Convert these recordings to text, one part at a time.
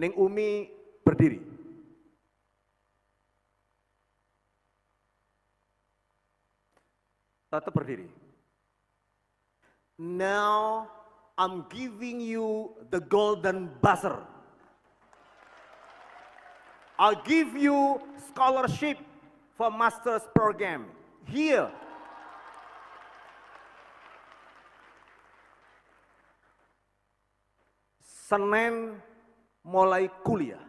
Ning Umi berdiri. Tetap berdiri. Now I'm giving you the golden buzzer. I'll give you scholarship for master's program. Here. Senin mulai kuliah.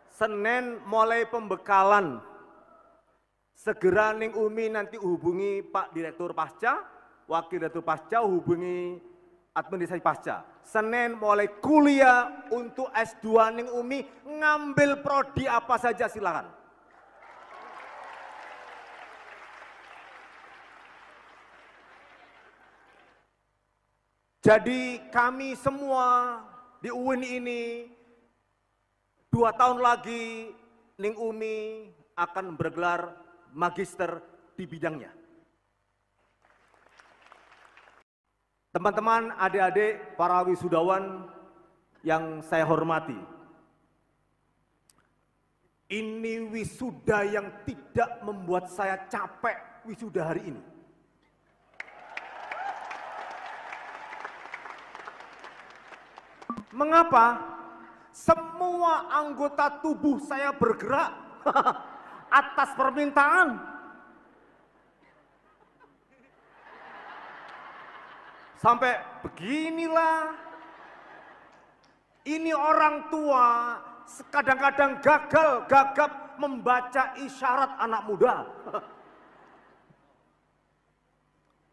Senin mulai pembekalan. Segera Ning Umi nanti hubungi Pak Direktur Pasca, Wakil Direktur Pasca hubungi administrasi Pasca. Senin mulai kuliah untuk S2 Ning Umi, ngambil prodi apa saja silakan. Jadi kami semua di UIN ini 2 tahun lagi Ning Umi akan bergelar magister di bidangnya. Teman-teman, adik-adik, para wisudawan yang saya hormati. Ini wisuda yang tidak membuat saya capek wisuda hari ini. Mengapa? Semua anggota tubuh saya bergerak atas permintaan. Sampai beginilah. Ini orang tua kadang-kadang gagap membaca isyarat anak muda.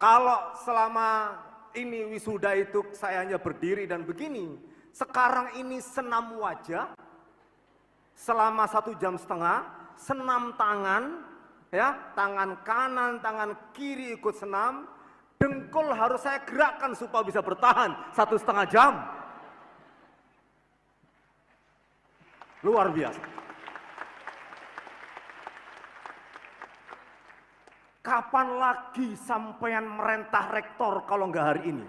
Kalau selama ini wisuda itu saya hanya berdiri dan begini. Sekarang ini senam wajah selama 1,5 jam, senam tangan, ya, tangan kanan, tangan kiri ikut senam, dengkul harus saya gerakkan supaya bisa bertahan 1,5 jam. Luar biasa. Kapan lagi sampean merentah rektor kalau nggak hari ini?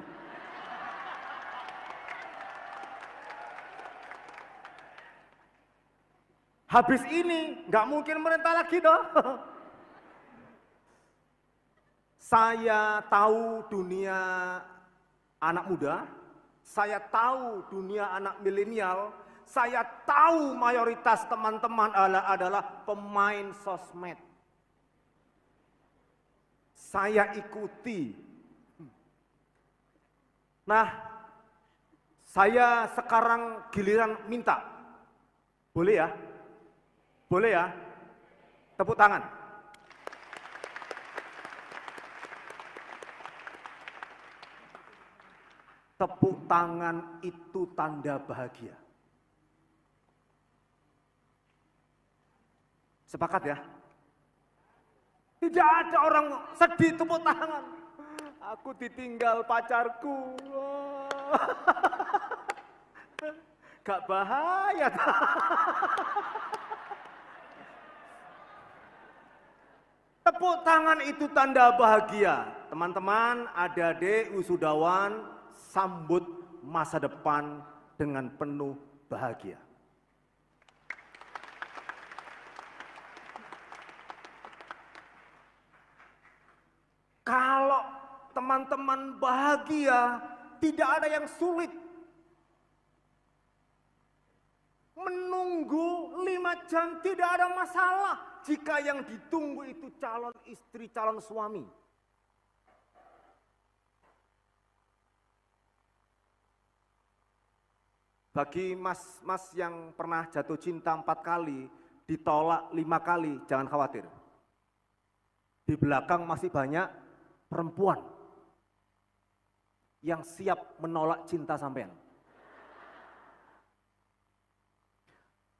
Habis ini nggak mungkin merentah lagi toh. Saya tahu dunia anak muda, saya tahu dunia anak milenial, saya tahu mayoritas teman-teman adalah pemain sosmed. Saya ikuti. Nah, saya sekarang giliran minta. Boleh ya? Boleh ya? Tepuk tangan. Tepuk tangan itu tanda bahagia. Sepakat ya? Tidak ada orang sedih tepuk tangan. Aku ditinggal pacarku. Gak bahaya. Tepuk tangan itu tanda bahagia. Teman-teman, adik-adik, wisudawan, sambut masa depan dengan penuh bahagia. Kalau teman-teman bahagia, tidak ada yang sulit. Menunggu 5 jam tidak ada masalah jika yang ditunggu itu calon istri, calon suami. Bagi mas-mas yang pernah jatuh cinta 4 kali, ditolak 5 kali, jangan khawatir. Di belakang masih banyak perempuan yang siap menolak cinta sampean.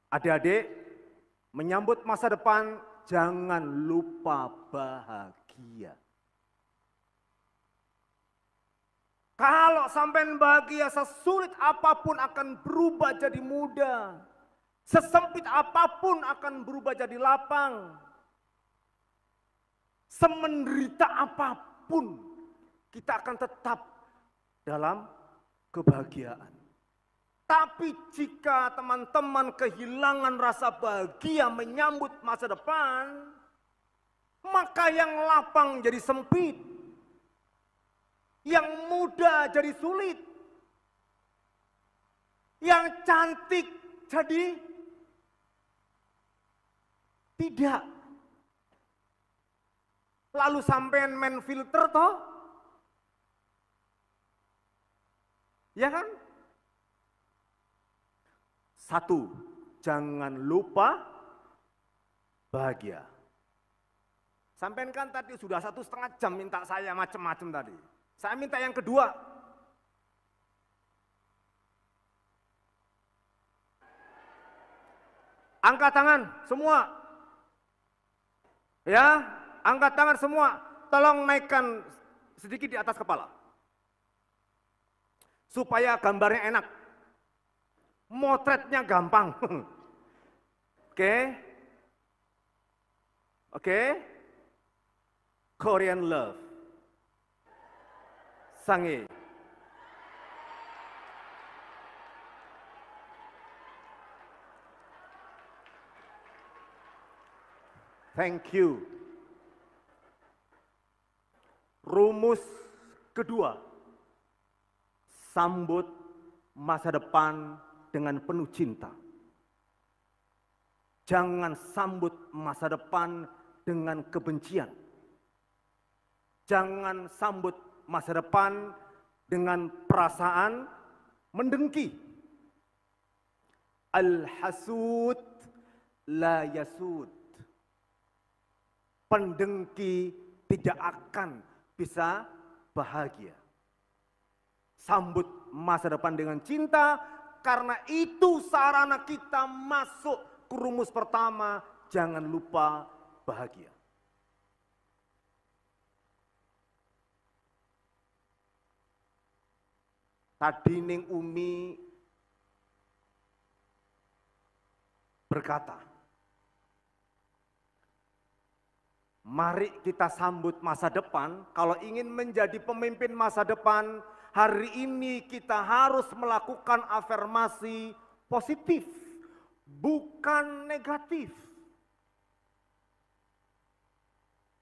Adik-adik, menyambut masa depan, jangan lupa bahagia. Kalau sampean bahagia, sesulit apapun akan berubah jadi mudah. Sesempit apapun akan berubah jadi lapang. Semenderita apapun kita akan tetap dalam kebahagiaan. Tapi jika teman-teman kehilangan rasa bahagia menyambut masa depan, maka yang lapang jadi sempit, yang muda jadi sulit, yang cantik jadi tidak. Lalu sampean main filter toh? Ya kan? Satu, jangan lupa bahagia. Sampean kan tadi sudah 1,5 jam minta saya macam-macam tadi. Saya minta yang kedua. Angkat tangan semua. Ya, angkat tangan semua. Tolong naikkan sedikit di atas kepala. Supaya gambarnya enak. Motretnya gampang. Oke. Oke. Korean love. Sange. Thank you. Rumus kedua, sambut masa depan dengan penuh cinta. Jangan sambut masa depan dengan kebencian. Jangan sambut masa depan dengan perasaan mendengki. Al-hasud la yasud. Pendengki tidak akan bisa bahagia. Sambut masa depan dengan cinta, karena itu sarana kita masuk ke rumus pertama, jangan lupa bahagia. Tadi Ning Umi berkata, mari kita sambut masa depan. Kalau ingin menjadi pemimpin masa depan, hari ini kita harus melakukan afirmasi positif, bukan negatif.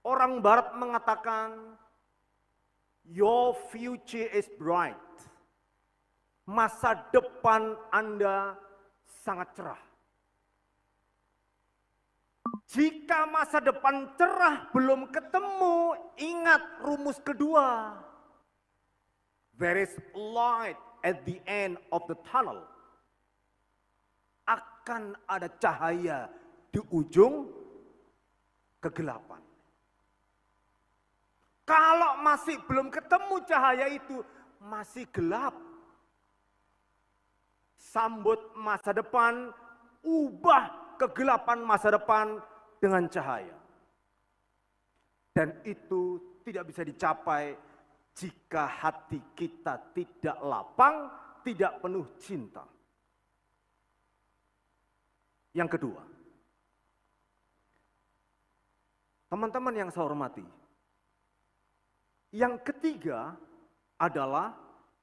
Orang Barat mengatakan, your future is bright. Masa depan Anda sangat cerah. Jika masa depan cerah belum ketemu, ingat rumus kedua. There is light at the end of the tunnel. Akan ada cahaya di ujung kegelapan. Kalau masih belum ketemu cahaya itu, masih gelap. Sambut masa depan, ubah kegelapan masa depan dengan cahaya. Dan itu tidak bisa dicapai jika hati kita tidak lapang, tidak penuh cinta. Yang kedua, teman-teman yang saya hormati, yang ketiga adalah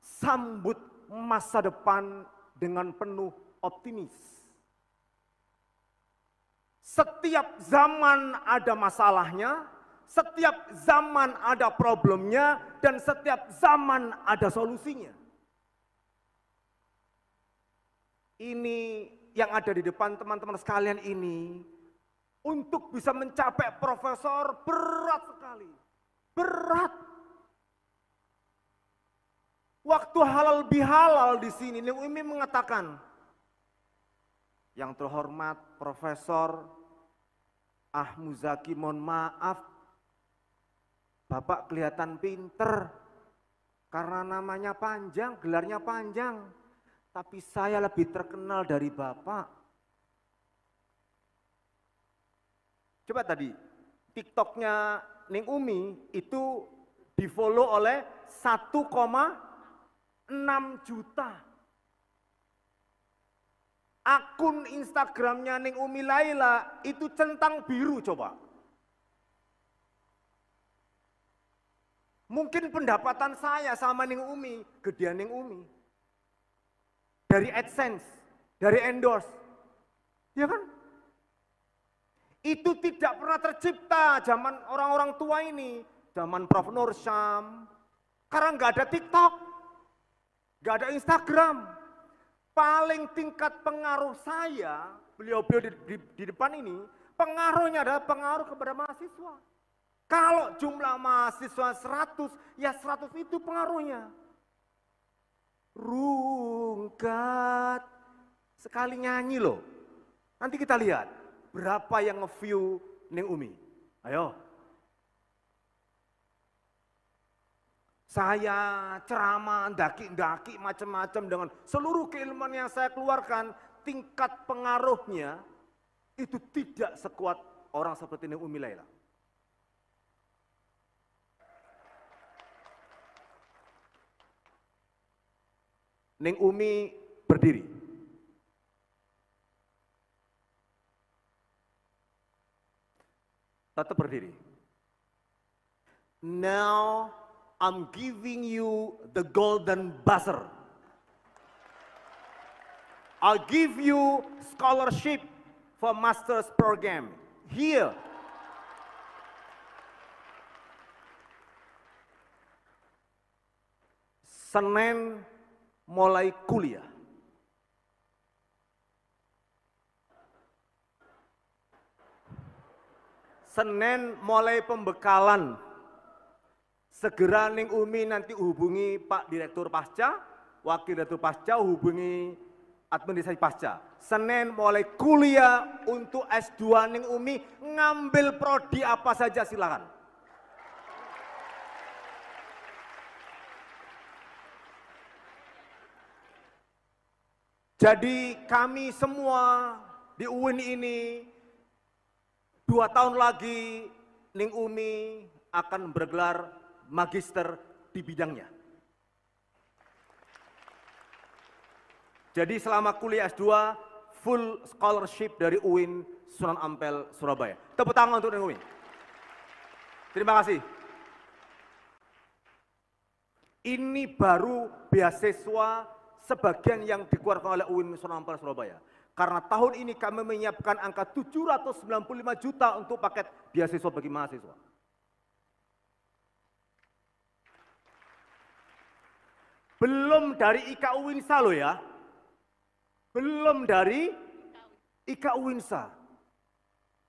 sambut masa depan dengan penuh optimis. Setiap zaman ada masalahnya, setiap zaman ada problemnya, dan setiap zaman ada solusinya. Ini yang ada di depan teman-teman sekalian ini, untuk bisa mencapai profesor berat sekali. Berat. Waktu halal bihalal di sini, Ning Umi mengatakan, yang terhormat Profesor Muzaki, mohon maaf, Bapak kelihatan pinter karena namanya panjang, gelarnya panjang. Tapi saya lebih terkenal dari Bapak. Coba tadi, TikToknya Ning Umi itu di-follow oleh 1,6 juta. Akun Instagramnya Ning Umi Laila itu centang biru coba. Mungkin pendapatan saya sama Ning Umi, gedean Ning Umi. Dari AdSense, dari endorse. Ya kan? Itu tidak pernah tercipta zaman orang-orang tua ini. Zaman Prof. Nur Syam. Karena nggak ada TikTok, nggak ada Instagram. Paling tingkat pengaruh saya, beliau-beliau di depan ini, pengaruhnya adalah pengaruh kepada mahasiswa. Kalau jumlah mahasiswa 100, ya 100 itu pengaruhnya. Rungkat. Sekali nyanyi loh. Nanti kita lihat berapa yang nge-view Ning Umi. Ayo. Saya ceramah, daki-daki macam-macam dengan seluruh keilmuan yang saya keluarkan, tingkat pengaruhnya itu tidak sekuat orang seperti Ning Umi Laila. Ning Umi berdiri. Tetap berdiri. Now I'm giving you the golden buzzer. I'll give you scholarship for master's program. Here. Senin mulai kuliah. Senin mulai pembekalan. Segera Ning Umi nanti hubungi Pak Direktur Pasca, Wakil Direktur Pasca hubungi administrasi Pasca. Senin mulai kuliah untuk S2 Ning Umi, ngambil prodi apa saja silakan. Jadi kami semua di UIN ini 2 tahun lagi Ning Umi akan bergelar magister di bidangnya. Jadi selama kuliah S2 full scholarship dari UIN Sunan Ampel Surabaya. Tepuk tangan untuk Ning Umi. Terima kasih. Ini baru beasiswa sebagian yang dikeluarkan oleh UIN Sunan Ampel Surabaya. Karena tahun ini kami menyiapkan angka 795 juta untuk paket beasiswa bagi mahasiswa. Belum dari IKA UINSA loh ya. Belum dari IKA UINSA.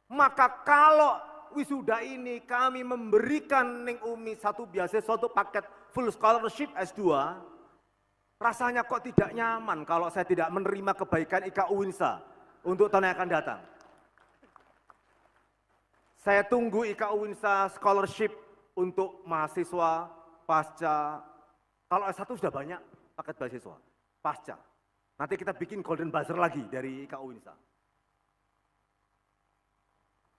Maka kalau wisuda ini kami memberikan Ning Umi satu beasiswa untuk paket full scholarship S2, rasanya kok tidak nyaman kalau saya tidak menerima kebaikan IKA UINSA untuk tahun yang akan datang. Saya tunggu IKA UINSA scholarship untuk mahasiswa pasca. Kalau S1 sudah banyak paket beasiswa, pasca. Nanti kita bikin golden buzzer lagi dari IKA UINSA.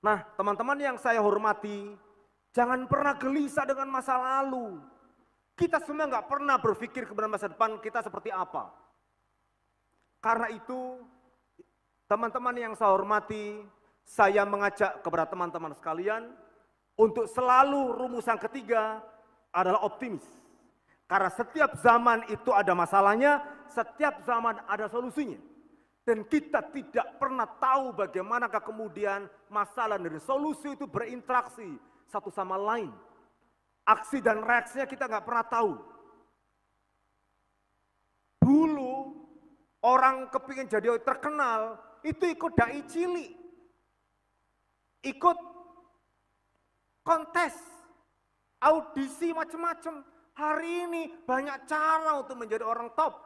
Nah, teman-teman yang saya hormati, jangan pernah gelisah dengan masa lalu. Kita semua nggak pernah berpikir kepada masa depan kita seperti apa. Karena itu, teman-teman yang saya hormati, saya mengajak kepada teman-teman sekalian untuk selalu rumusan ketiga adalah optimis. Karena setiap zaman itu ada masalahnya, setiap zaman ada solusinya. Dan kita tidak pernah tahu bagaimanakah kemudian masalah dari solusi itu berinteraksi satu sama lain. Aksi dan reaksinya kita nggak pernah tahu. Dulu orang kepingin jadi terkenal, itu ikut dai cilik. Ikut kontes, audisi macam-macam. Hari ini banyak cara untuk menjadi orang top.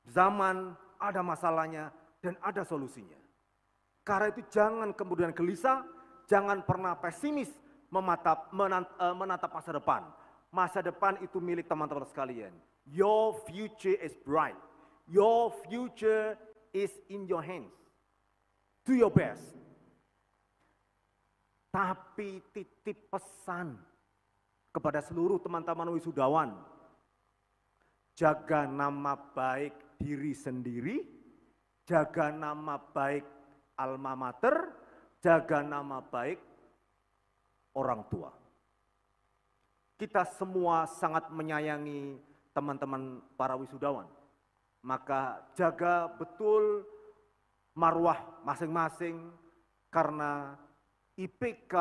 Zaman ada masalahnya dan ada solusinya. Karena itu jangan kemudian gelisah, jangan pernah pesimis menatap masa depan. Masa depan itu milik teman-teman sekalian. Your future is bright. Your future is in your hands. Do your best. Tapi titip pesan kepada seluruh teman-teman wisudawan, jaga nama baik diri sendiri, jaga nama baik alma mater, jaga nama baik orang tua. kita semua sangat menyayangi teman-teman para wisudawan. Maka jaga betul marwah masing-masing, karena IPK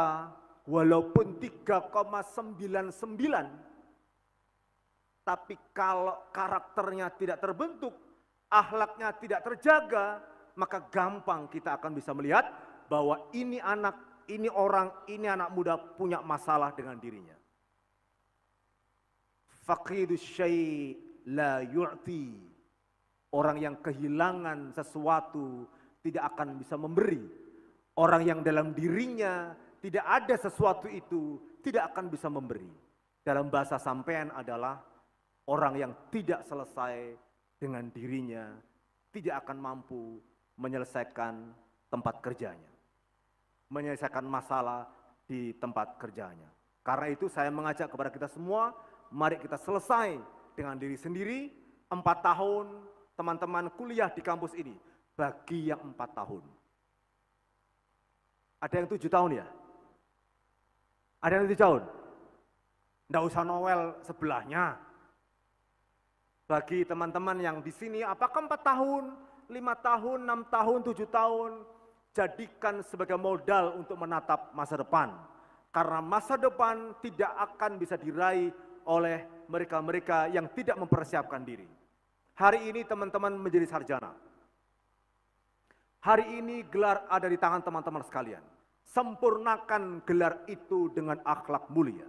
walaupun 3,99, tapi kalau karakternya tidak terbentuk, akhlaknya tidak terjaga, maka gampang kita akan bisa melihat bahwa ini anak, ini orang, ini anak muda punya masalah dengan dirinya. Faqidus syai' la yu'ti. Orang yang kehilangan sesuatu tidak akan bisa memberi. Orang yang dalam dirinya tidak ada sesuatu itu tidak akan bisa memberi. Dalam bahasa sampean adalah orang yang tidak selesai dengan dirinya tidak akan mampu menyelesaikan tempat kerjanya, menyelesaikan masalah di tempat kerjanya. Karena itu saya mengajak kepada kita semua, mari kita selesai dengan diri sendiri. 4 tahun teman-teman kuliah di kampus ini, bagi yang 4 tahun. Ada yang 7 tahun ya? Ada yang 7 tahun? Nggak usah Noel sebelahnya. Bagi teman-teman yang di sini, apakah 4 tahun, 5 tahun, 6 tahun, 7 tahun, jadikan sebagai modal untuk menatap masa depan. Karena masa depan tidak akan bisa diraih oleh mereka-mereka yang tidak mempersiapkan diri. Hari ini teman-teman menjadi sarjana. Hari ini gelar ada di tangan teman-teman sekalian. Sempurnakan gelar itu dengan akhlak mulia.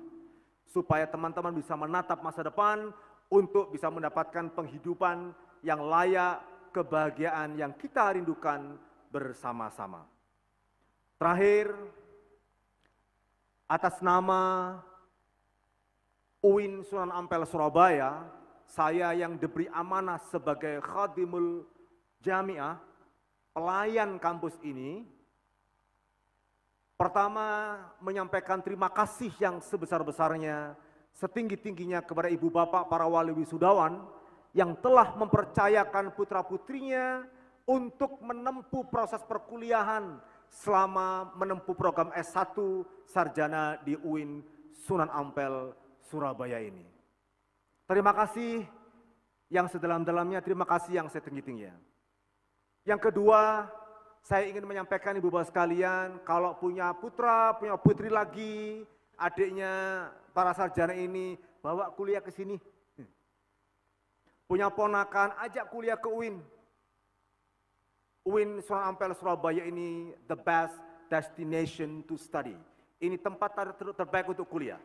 Supaya teman-teman bisa menatap masa depan untuk bisa mendapatkan penghidupan yang layak, kebahagiaan yang kita rindukan bersama-sama. Terakhir, atas nama UIN Sunan Ampel Surabaya, saya yang diberi amanah sebagai khadimul jamiah, pelayan kampus ini, pertama menyampaikan terima kasih yang sebesar-besarnya, setinggi-tingginya kepada ibu bapak para wali wisudawan yang telah mempercayakan putra-putrinya untuk menempuh proses perkuliahan selama menempuh program S1 sarjana di UIN Sunan Ampel Surabaya ini. Terima kasih yang sedalam-dalamnya, terima kasih yang setinggi-tingginya. Yang kedua, saya ingin menyampaikan ibu bapak sekalian, kalau punya putra, punya putri lagi, adiknya para sarjana ini, bawa kuliah ke sini. Punya ponakan, ajak kuliah ke UIN. UIN Sunan Ampel Surabaya ini the best destination to study. Ini tempat terbaik untuk kuliah.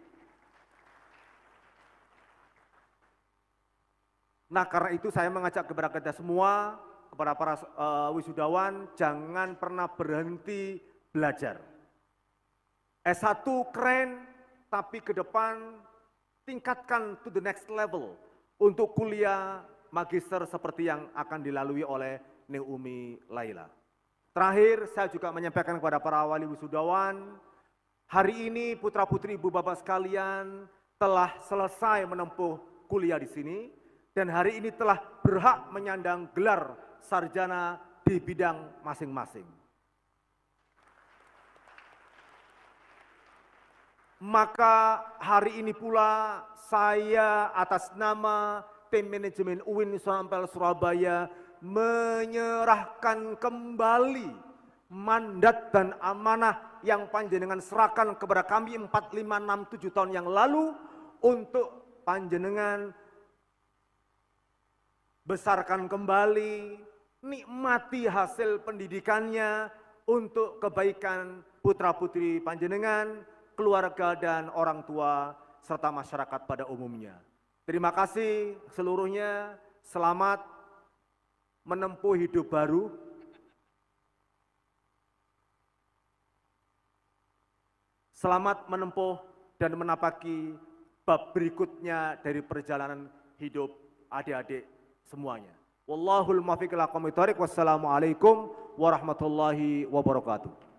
Nah, karena itu saya mengajak kepada kita semua, kepada para wisudawan, jangan pernah berhenti belajar. S1 keren, tapi ke depan tingkatkan to the next level untuk kuliah magister seperti yang akan dilalui oleh Neng Umi Laila. Terakhir, saya juga menyampaikan kepada para wali wisudawan, hari ini putra-putri ibu bapak sekalian telah selesai menempuh kuliah di sini, dan hari ini telah berhak menyandang gelar sarjana di bidang masing-masing. Maka hari ini pula saya atas nama tim manajemen UIN Sunan Ampel Surabaya menyerahkan kembali mandat dan amanah yang panjenengan serahkan kepada kami 4, 5, 6, 7 tahun yang lalu untuk panjenengan besarkan kembali, nikmati hasil pendidikannya untuk kebaikan putra-putri panjenengan, keluarga dan orang tua, serta masyarakat pada umumnya. Terima kasih seluruhnya, selamat menempuh hidup baru. Selamat menempuh dan menapaki bab berikutnya dari perjalanan hidup adik-adik semuanya. Wallahul muwaffiq ila aqwamit thoriq. Wassalamualaikum warahmatullahi wabarakatuh.